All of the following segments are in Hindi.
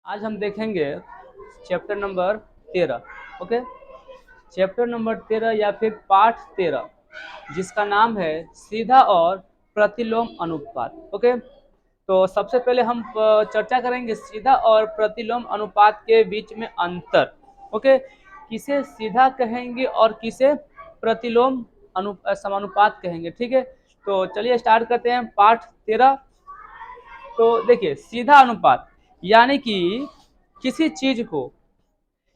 आज हम देखेंगे chapter number 13। Okay, chapter number 13 या फिर पाठ 13, जिसका नाम है सीधा और प्रतिलोम अनुपात। ओके, तो सबसे पहले हम चर्चा करेंगे सीधा और प्रतिलोम अनुपात के बीच में अंतर। ओके, किसे सीधा कहेंगे और किसे प्रतिलोम समानुपात कहेंगे। ठीक है, तो चलिए स्टार्ट करते हैं पाठ 13। तो देखिए, सीधा अनुपात यानी कि किसी चीज को,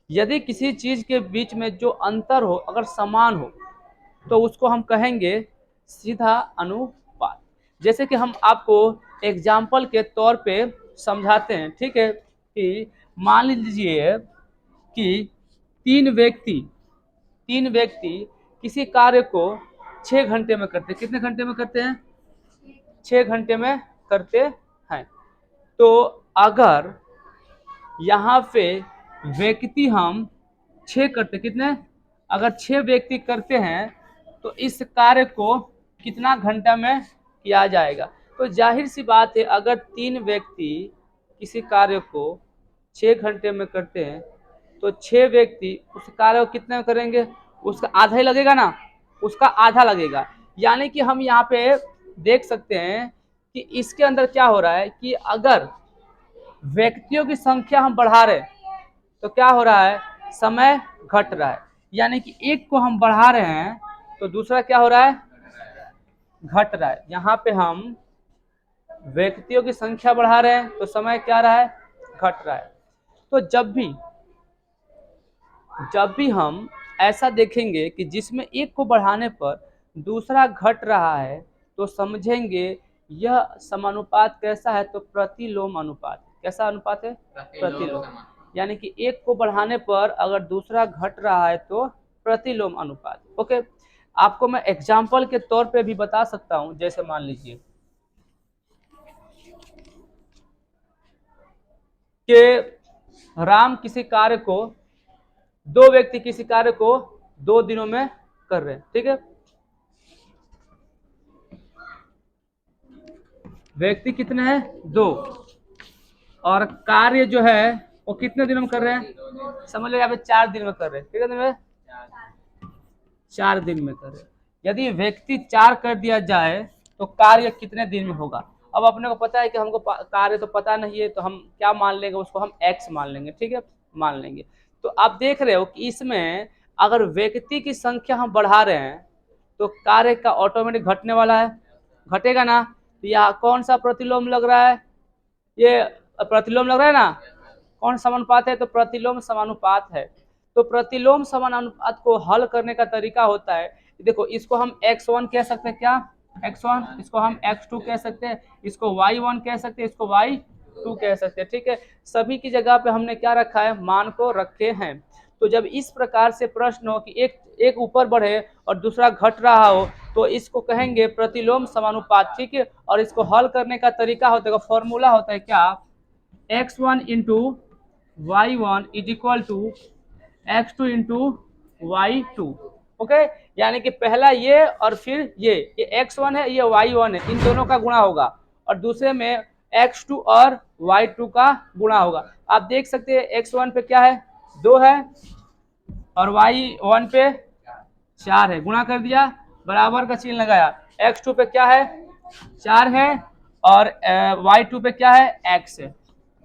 यदि किसी चीज के बीच में जो अंतर हो अगर समान हो तो उसको हम कहेंगे सीधा अनुपात। जैसे कि हम आपको एग्जाम्पल के तौर पे समझाते हैं। ठीक है, कि मान लीजिए कि तीन व्यक्ति किसी कार्य को 6 घंटे में करते हैं। कितने घंटे में करते हैं? 6 घंटे में करते हैं। तो अगर यहाँ पे व्यक्ति हम 6 करते, कितने, अगर 6 व्यक्ति करते हैं तो इस कार्य को कितना घंटा में किया जाएगा? तो जाहिर सी बात है, अगर 3 व्यक्ति किसी कार्य को 6 घंटे में करते हैं तो 6 व्यक्ति उस कार्य को कितने में करेंगे? उसका आधा ही लगेगा ना, उसका आधा लगेगा। यानी कि हम यहाँ पे देख सकते हैं कि इसके अंदर क्या हो रहा है कि अगर व्यक्तियों की संख्या हम बढ़ा रहे हैं तो क्या हो रहा है? समय घट रहा है। यानी कि एक को हम बढ़ा रहे हैं तो दूसरा क्या हो रहा है? घट रहा है। यहाँ पे हम व्यक्तियों की संख्या बढ़ा रहे हैं तो समय क्या रहा है? घट रहा है। तो जब भी हम ऐसा देखेंगे कि जिसमें एक को बढ़ाने पर दूसरा घट रहा है तो समझेंगे यह समानुपात कैसा है? तो प्रतिलोम अनुपात। कैसा अनुपात है? प्रतिलोम। यानी कि एक को बढ़ाने पर अगर दूसरा घट रहा है तो प्रतिलोम अनुपात। ओके, आपको मैं एग्जाम्पल के तौर पे भी बता सकता हूं। जैसे मान लीजिए कि राम किसी कार्य को, 2 व्यक्ति किसी कार्य को 2 दिनों में कर रहे हैं। ठीक है, व्यक्ति कितने हैं? 2, और कार्य जो है वो कितने दिनों में कर रहे हैं? समझ लो यहाँ पे 4 दिन में कर रहे हैं। कितने दिन में? 4 दिन में कर रहे हैं। यदि व्यक्ति 4 कर दिया जाए तो कार्य कितने दिन में होगा? अब अपने को पता है कि हमको कार्य तो पता नहीं है, तो हम क्या मान लेंगे? उसको हम x मान लेंगे। ठीक है, मान लेंगे। तो आप देख रहे हो कि इसमें अगर व्यक्ति की संख्या हम बढ़ा रहे हैं तो कार्य का ऑटोमेटिक घटने वाला है, घटेगा ना। तो यहाँ कौन सा प्रतिलोम लग रहा है? ये प्रतिलोम लग रहा है ना। कौन समानुपात है? तो प्रतिलोम समानुपात है। तो प्रतिलोम समानुपात को हल करने का तरीका होता है, देखो इसको हम x1 कह सकते हैं। क्या? x1। इसको हम x2 कह सकते हैं, इसको y1 कह सकते हैं, इसको y2 कह सकते हैं। ठीक है, सभी की जगह पे हमने क्या रखा है? मान को रखे हैं। तो जब इस प्रकार से प्रश्न हो कि एक ऊपर बढ़े और दूसरा घट रहा हो तो इसको कहेंगे प्रतिलोम समानुपात। ठीक है, और इसको हल करने का तरीका होता है, फॉर्मूला होता है क्या? x1 into y1 is equal to x2 into y2। Okay, यानी कि पहला ये और फिर ये x1 है, ये y1 है, इन दोनों का गुणा होगा, और दूसरे में x2 और y2 का गुणा होगा। आप देख सकते हैं x1 पे क्या है? 2 है, और y1 पे 4 है। गुणा कर दिया, बराबर का चिन्ह लगाया। x2 पे क्या है? 4 है, और y2 पे क्या है? x है।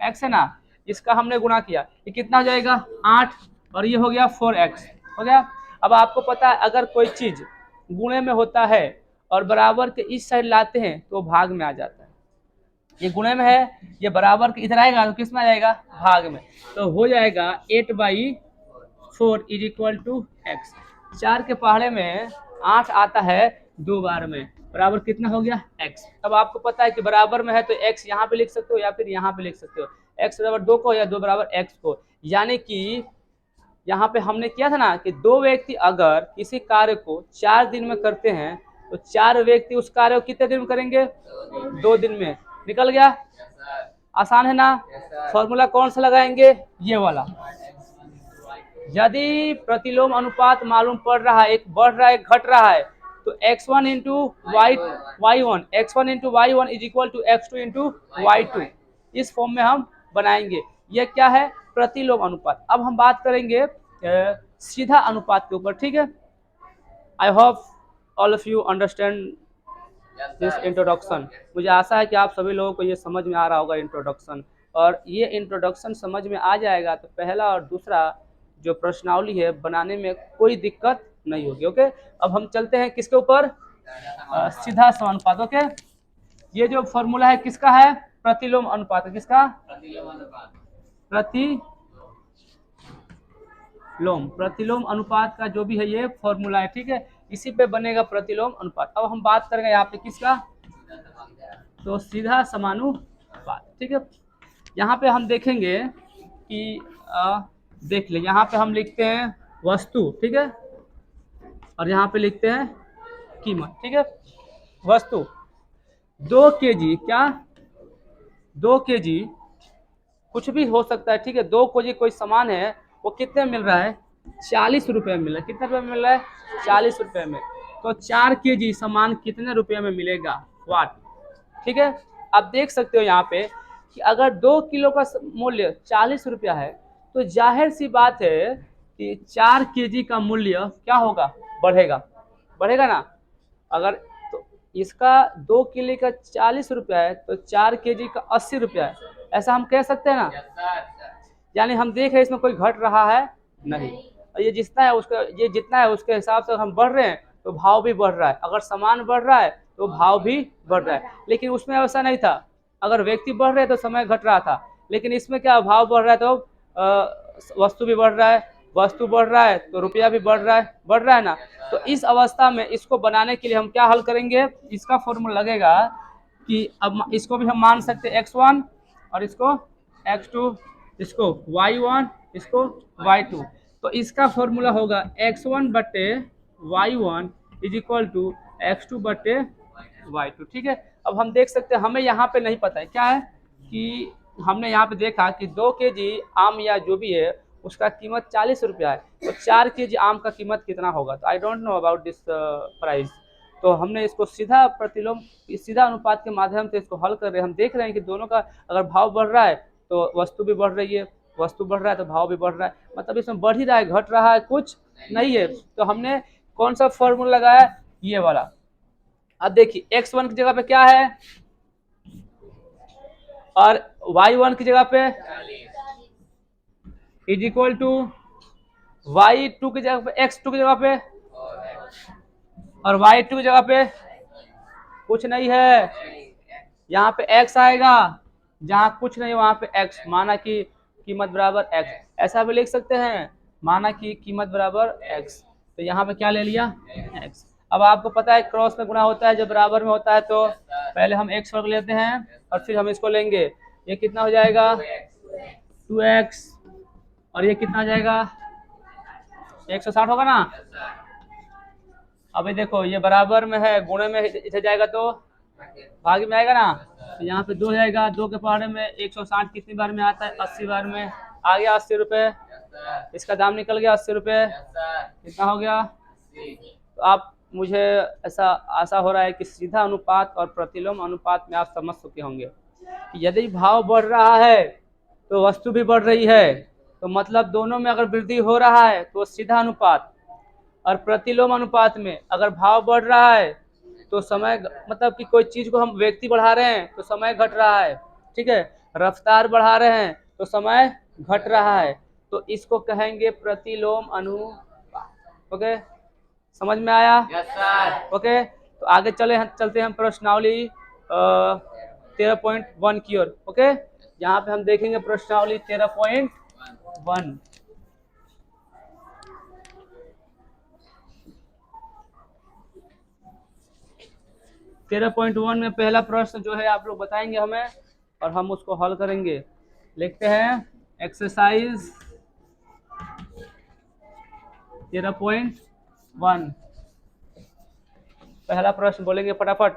x है ना, इसका हमने गुणा किया, ये कितना हो जाएगा? 8, और ये हो गया 4x। हो गया। अब आपको पता है अगर कोई चीज गुणे में होता है और बराबर के इस साइड लाते हैं तो भाग में आ जाता है। ये गुणे में है, ये बराबर के इधर आएगा तो किस में आ जाएगा? भाग में। तो हो जाएगा 8/4 इज इक्वल टू एक्स। 4 के पहाड़े में 8 आता है 2 बार में, बराबर कितना हो गया? x। अब आपको पता है कि बराबर में है तो x यहाँ पे लिख सकते हो या फिर यहाँ पे लिख सकते हो, x बराबर 2 को या 2 बराबर x को। यानी कि यहाँ पे हमने किया था ना कि 2 व्यक्ति अगर किसी कार्य को 4 दिन में करते हैं तो 4 व्यक्ति उस कार्य को कितने दिन में करेंगे? 2 दिन में। निकल गया? आसान है ना। फॉर्मूला कौन सा लगाएंगे? ये वाला। यदि प्रतिलोम अनुपात मालूम पड़ रहा है, एक बढ़ रहा है घट रहा है, तो x1 into y1 x1 into y1 is equal to x2 into y2, इस फॉर्म में हम बनाएंगे। ये क्या है? प्रतिलोम अनुपात। अब हम बात करेंगे सीधा अनुपात के ऊपर, ठीक है। I hope all of you understand this introduction. मुझे आशा है कि आप सभी लोगों को ये समझ में आ रहा होगा इंट्रोडक्शन, और ये इंट्रोडक्शन समझ में आ जाएगा तो पहला और दूसरा जो प्रश्नावली है बनाने में कोई दिक्कत नहीं होगी। ओके, अब हम चलते हैं किसके ऊपर? सीधा समानुपात। ओके, ये जो फॉर्मूला है किसका है? प्रतिलोम अनुपात। किसका? प्रतिलोम अनुपात का जो भी है ये फॉर्मूला है, ठीक है। इसी पे बनेगा प्रतिलोम अनुपात। अब हम बात करेंगे यहाँ पे किसका? तो सीधा समानुपात, ठीक है। यहाँ पे हम देखेंगे कि देख ले, यहाँ पे हम लिखते हैं वस्तु, ठीक है, और यहाँ पे लिखते हैं कीमत, ठीक है। वस्तु 2 kg, क्या 2 kg कुछ भी हो सकता है, ठीक है। 2 kg कोई सामान है, वो कितने मिल रहा है? 40 रुपये में मिल रहा है। कितने रुपये में मिल रहा है? 40 रुपये में। तो 4 kg सामान कितने रुपये में मिलेगा? वाट, ठीक है। आप देख सकते हो यहाँ पे कि अगर 2 किलो का मूल्य 40 रुपया है तो जाहिर सी बात है कि 4 kg का मूल्य क्या होगा? बढ़ेगा, बढ़ेगा ना। अगर तो इसका 2 किलो का 40 रुपया है तो 4 kg का 80 रुपया है, ऐसा हम कह सकते हैं ना। यानी हम देख रहे हैं इसमें कोई घट रहा है नहीं, और ये जितना है उसका, ये जितना है उसके हिसाब से हम बढ़ रहे हैं तो भाव भी बढ़ रहा है। अगर सामान बढ़ रहा है तो भाव भी बढ़ रहा है, लेकिन उसमें ऐसा नहीं था। अगर व्यक्ति बढ़ रहे तो समय घट रहा था, लेकिन इसमें क्या, भाव बढ़ रहा है तो वस्तु भी बढ़ रहा है, वस्तु बढ़ रहा है तो रुपया भी बढ़ रहा है, बढ़ रहा है ना। तो इस अवस्था में इसको बनाने के लिए हम क्या हल करेंगे? इसका फॉर्मूला लगेगा कि अब इसको भी हम मान सकते हैं x1 और इसको x2, इसको y1, इसको y2। तो इसका फॉर्मूला होगा x1 बटे y1 is equal to x2 बटे y2, ठीक है। अब हम देख सकते हैं, हमें यहाँ पे नहीं पता है क्या है कि हमने यहाँ पे देखा कि 2 kg आम या जो भी है उसका कीमत 40 रुपया है, तो 4 kg आम का कीमत कितना होगा? तो I don't know about this price. तो हमने इसको सीधा प्रतिलोम, सीधा अनुपात के माध्यम से इसको हल कर रहे हैं। हम देख रहे हैं कि दोनों का अगर भाव बढ़ रहा है तो वस्तु भी बढ़ रही है, वस्तु बढ़ रहा है तो भाव भी बढ़ रहा है, मतलब इसमें बढ़ ही रहा है, घट रहा है कुछ नहीं है। तो हमने कौन सा फॉर्मूला लगाया? ये वाला। अब देखिए x1 की जगह पे क्या है और y1 की जगह पे इज इक्वल टू y2 की जगह पे, x2 की जगह पे और y2 की जगह पे कुछ नहीं है, यहाँ पे x आएगा, जहाँ कुछ नहीं वहां पे x, माना कि कीमत बराबर x। ऐसा भी लिख सकते हैं, माना कि कीमत बराबर x। तो यहाँ पे क्या ले लिया? x। अब आपको पता है क्रॉस में गुणा होता है जब बराबर में होता है, तो पहले हम x वर्ग लेते हैं और फिर हम इसको लेंगे। ये कितना हो जाएगा? 2x, और ये कितना हो जाएगा? 160 होगा ना। अभी देखो ये बराबर में है, गुणे में इधर जाएगा तो भाग में आएगा ना। तो यहाँ पे 2 जाएगा, 2 के पहाड़े में 160 कितनी बार में आता है? 80 बार में। आ गया 80 रुपये, इसका दाम निकल गया 80 रुपये। कितना हो गया? तो आप, मुझे ऐसा आशा हो रहा है कि सीधा अनुपात और प्रतिलोम अनुपात में आप समझ चुके होंगे कि यदि भाव बढ़ रहा है तो वस्तु भी बढ़ रही है, तो मतलब दोनों में अगर वृद्धि हो रहा है तो सीधा अनुपात, और प्रतिलोम अनुपात में अगर भाव बढ़ रहा है तो समय, मतलब कि कोई चीज को हम व्यक्ति बढ़ा रहे हैं तो समय घट रहा है, ठीक है। रफ्तार बढ़ा रहे हैं तो समय घट रहा है, तो इसको कहेंगे प्रतिलोम अनुपात। ओके, समझ में आया? Yes sir. ओके, तो आगे चलते हैं प्रश्नावली 13.1 की ओर। ओके, यहाँ पे हम देखेंगे प्रश्नावली 13.1। 13.1 में पहला प्रश्न जो है आप लोग बताएंगे हमें और हम उसको हल करेंगे। लिखते हैं एक्सरसाइज 13.1। पहला प्रश्न बोलेंगे फटाफट।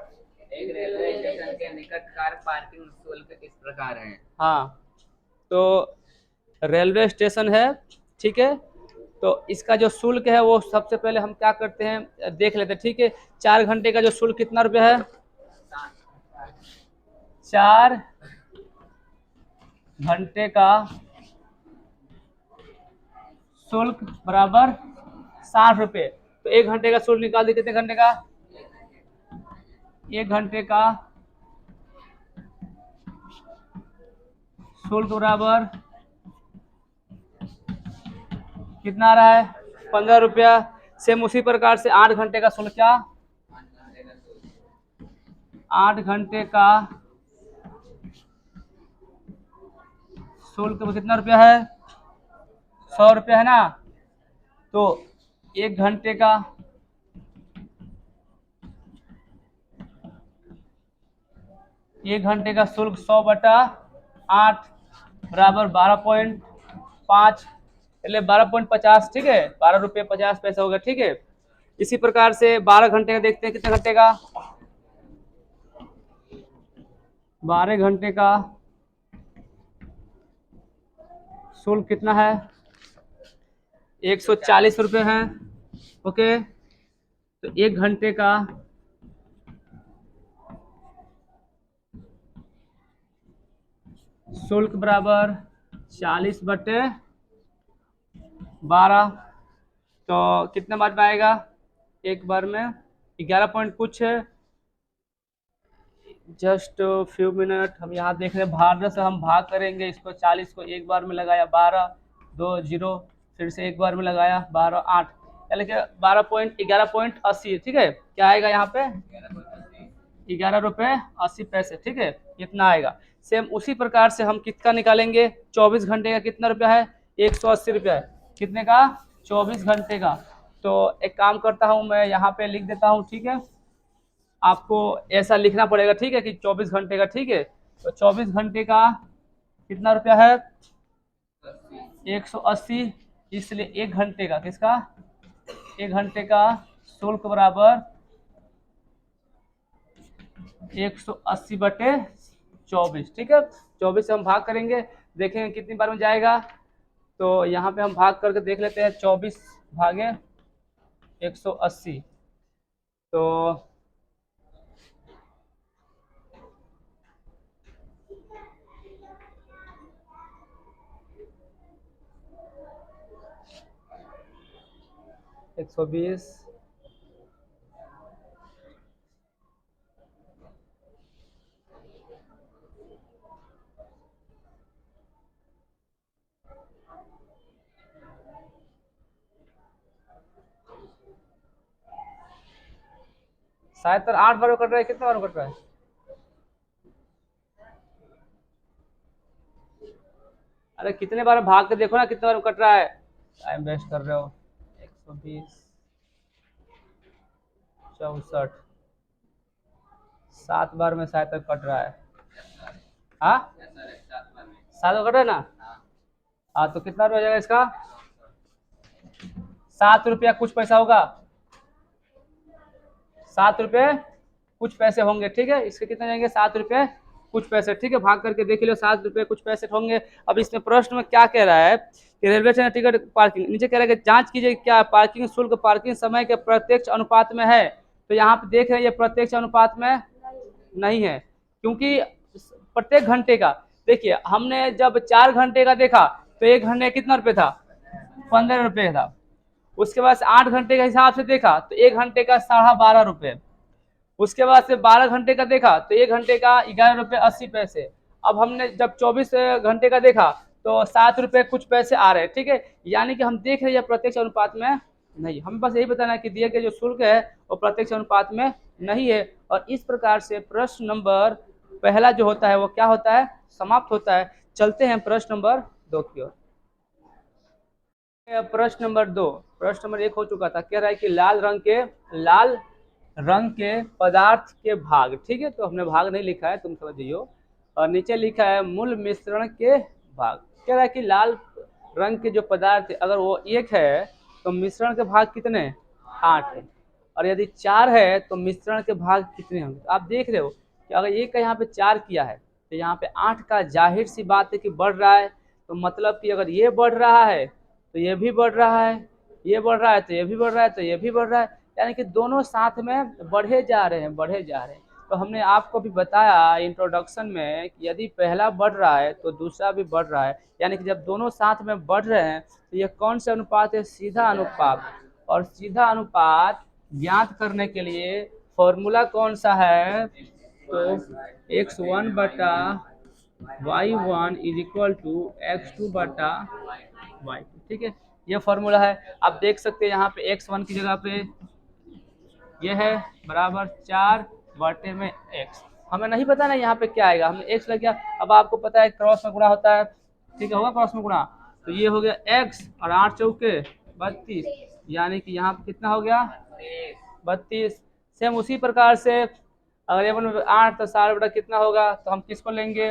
एक रेलवे स्टेशन के निकट कार पार्किंग शुल्क इस प्रकार है। हाँ, तो रेलवे स्टेशन है, ठीक है। तो इसका जो शुल्क है वो सबसे पहले हम क्या करते हैं देख लेते हैं, ठीक है। 4 घंटे का जो शुल्क कितना रुपया है? 4 घंटे का शुल्क बराबर 60 रुपये। तो 1 घंटे का शुल्क निकाल दे, कितने घंटे का? 1 घंटे का शुल्क बराबर कितना आ रहा है? 15 रुपया। सेम उसी प्रकार से 8 घंटे का शुल्क, क्या? 8 घंटे का शुल्क कितना रुपया है? 100 रुपया है ना। तो 1 घंटे का शुल्क 100/8 बराबर 12.5, એટલે 12.50, ठीक है, 12 रुपये 50 पैसे हो गया, ठीक है। इसी प्रकार से 12 घंटे का देखते हैं, कितने घंटे का? 12 घंटे का शुल्क कितना है? 140 रुपये है। ओके, तो 1 घंटे का शुल्क बराबर 40/12। तो कितने बार में आएगा? एक बार में 11 पॉइंट कुछ है। जस्ट फ्यू मिनट, हम यहाँ देख रहे हैं 12 से हम भाग करेंगे इसको। 40 को एक बार में लगाया 12, 2 0, फिर से एक बार में लगाया 12 8, यानी कि 11.80, ठीक है। क्या आएगा यहाँ पे? 11 रुपये 80 पैसे, ठीक है, इतना आएगा। सेम उसी प्रकार से हम कितना निकालेंगे? 24 घंटे का कितना रुपया है? 180 रुपया है। कितने का? 24 घंटे का। तो एक काम करता हूँ, मैं यहाँ पे लिख देता हूँ, ठीक है। आपको ऐसा लिखना पड़ेगा, ठीक है, कि 24 घंटे का, ठीक है। तो 24 घंटे का कितना रुपया है? 180। इसलिए 1 घंटे का किसका? 1 घंटे का शुल्क बराबर 180/24, ठीक है। 24 से हम भाग करेंगे, देखेंगे कितनी बार में जाएगा। तो यहाँ पे हम भाग करके देख लेते हैं, 24 भागे 180, तो 120, शायद तो 8 बार में कट रहा है। कितने बार में कट रहा है? अरे कितने बार में भाग के देखो ना, कितने बार में कट रहा है। टाइम वेस्ट कर रहे हो। 120 64, 7 बार में शायद तक कट रहा है। हाँ, 7 बार कट रहा है ना। हाँ, तो कितना रुपया हो जाएगा इसका? 7 रुपया कुछ पैसा होगा। 7 रुपये कुछ पैसे होंगे, ठीक है। इसके कितने जाएंगे? 7 रुपये कुछ पैसे, ठीक है। भाग करके देख लो, 7 रुपये कुछ पैसे होंगे। अब इसमें प्रश्न में क्या कह रहा है कि रेलवे स्टेशन टिकट पार्किंग, नीचे कह रहा है कि जांच कीजिए क्या पार्किंग शुल्क पार्किंग समय के प्रत्यक्ष अनुपात में है। तो यहाँ पे देख रहे हैं ये प्रत्यक्ष अनुपात में नहीं है, क्योंकि प्रत्येक घंटे का, देखिए हमने जब 4 घंटे का देखा तो 1 घंटे कितना रुपये था? 15 रुपये था। उसके बाद 8 घंटे के हिसाब से देखा तो 1 घंटे का 12.5 रुपये। उसके बाद से 12 घंटे का देखा तो 1 घंटे का 11 रुपये 80 पैसे। अब हमने जब 24 घंटे का देखा तो 7 रुपये कुछ पैसे आ रहे हैं, ठीक है। यानी कि हम देख रहे हैं प्रत्यक्ष अनुपात में नहीं। हमें बस यही बताना है कि दिए गए जो शुल्क है वो प्रत्यक्ष अनुपात में नहीं है। और इस प्रकार से प्रश्न नंबर पहला जो होता है वो क्या होता है? समाप्त होता है। चलते हैं प्रश्न नंबर 2 की ओर। प्रश्न नंबर 2, प्रश्न नंबर 1 हो चुका था। कह रहा है कि लाल रंग के पदार्थ के भाग, ठीक है। तो हमने भाग नहीं लिखा है, तुम समझ जाइयो। और नीचे लिखा है मूल मिश्रण के भाग। कह रहा है कि लाल रंग के जो पदार्थ है, अगर वो 1 है तो मिश्रण के भाग कितने? 8 है। और यदि 4 है तो मिश्रण के भाग कितने होंगे? तो आप देख रहे हो कि अगर 1 का यहाँ पे 4 किया है तो यहाँ पे 8 का जाहिर सी बात है कि बढ़ रहा है। तो मतलब कि अगर ये बढ़ रहा है तो ये भी बढ़ रहा है, ये बढ़ रहा है तो ये भी बढ़ रहा है, तो ये भी बढ़ रहा है, यानी कि दोनों साथ में बढ़े जा रहे हैं। तो हमने आपको भी बताया इंट्रोडक्शन में कि यदि पहला बढ़ रहा है तो दूसरा भी बढ़ रहा है, यानी कि जब दोनों साथ में बढ़ रहे हैं तो ये कौन सा अनुपात है? सीधा अनुपात। और सीधा अनुपात ज्ञात करने के लिए फॉर्मूला कौन सा है? तो x1 बटा y1 is equal to x2 बटा y2, ठीक है, ये फॉर्मूला है। आप देख सकते हैं यहाँ पे x1 की जगह पे ये है बराबर 4 बटे में x। हमें नहीं पता ना यहाँ पे क्या आएगा, हमने x लग गया। अब आपको पता है क्रॉस में गुणा होता है, ठीक है, होगा क्रॉस में गुणा, तो ये हो गया x और 8 चौके 32, यानी कि यहाँ पे कितना हो गया? 32। सेम उसी प्रकार से अगर ये 8 तो 7 बटा कितना होगा, तो हम किसको लेंगे?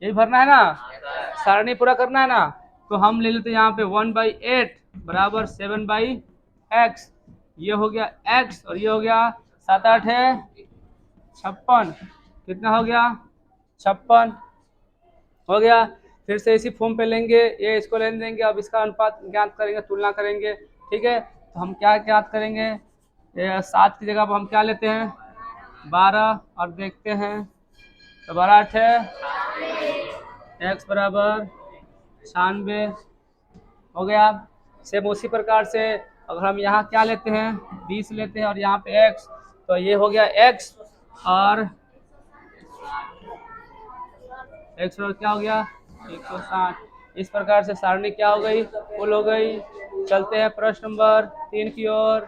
यही भरना है ना, सारणी पूरा करना है ना, तो हम ले लेते हैं यहाँ पे 1/8 बराबर 7/x। ये हो गया x और ये हो गया 7 8 है 56, कितना हो गया? 56 हो गया। फिर से इसी फॉर्म पे लेंगे, ये इसको लेने देंगे, अब इसका अनुपात ज्ञात करेंगे, तुलना करेंगे, ठीक है। तो हम क्या ज्ञात करेंगे? 7 की जगह पर हम क्या लेते हैं? 12 और देखते हैं, तो 12 8 है x बराबर 96 हो गया। सेम उसी प्रकार से अगर हम यहाँ क्या लेते हैं? 20 लेते हैं और यहाँ पे x, तो ये हो गया x और क्या हो गया? 160। इस प्रकार से सारणी क्या हो गई? फुल हो गई। चलते हैं प्रश्न नंबर 3 की ओर।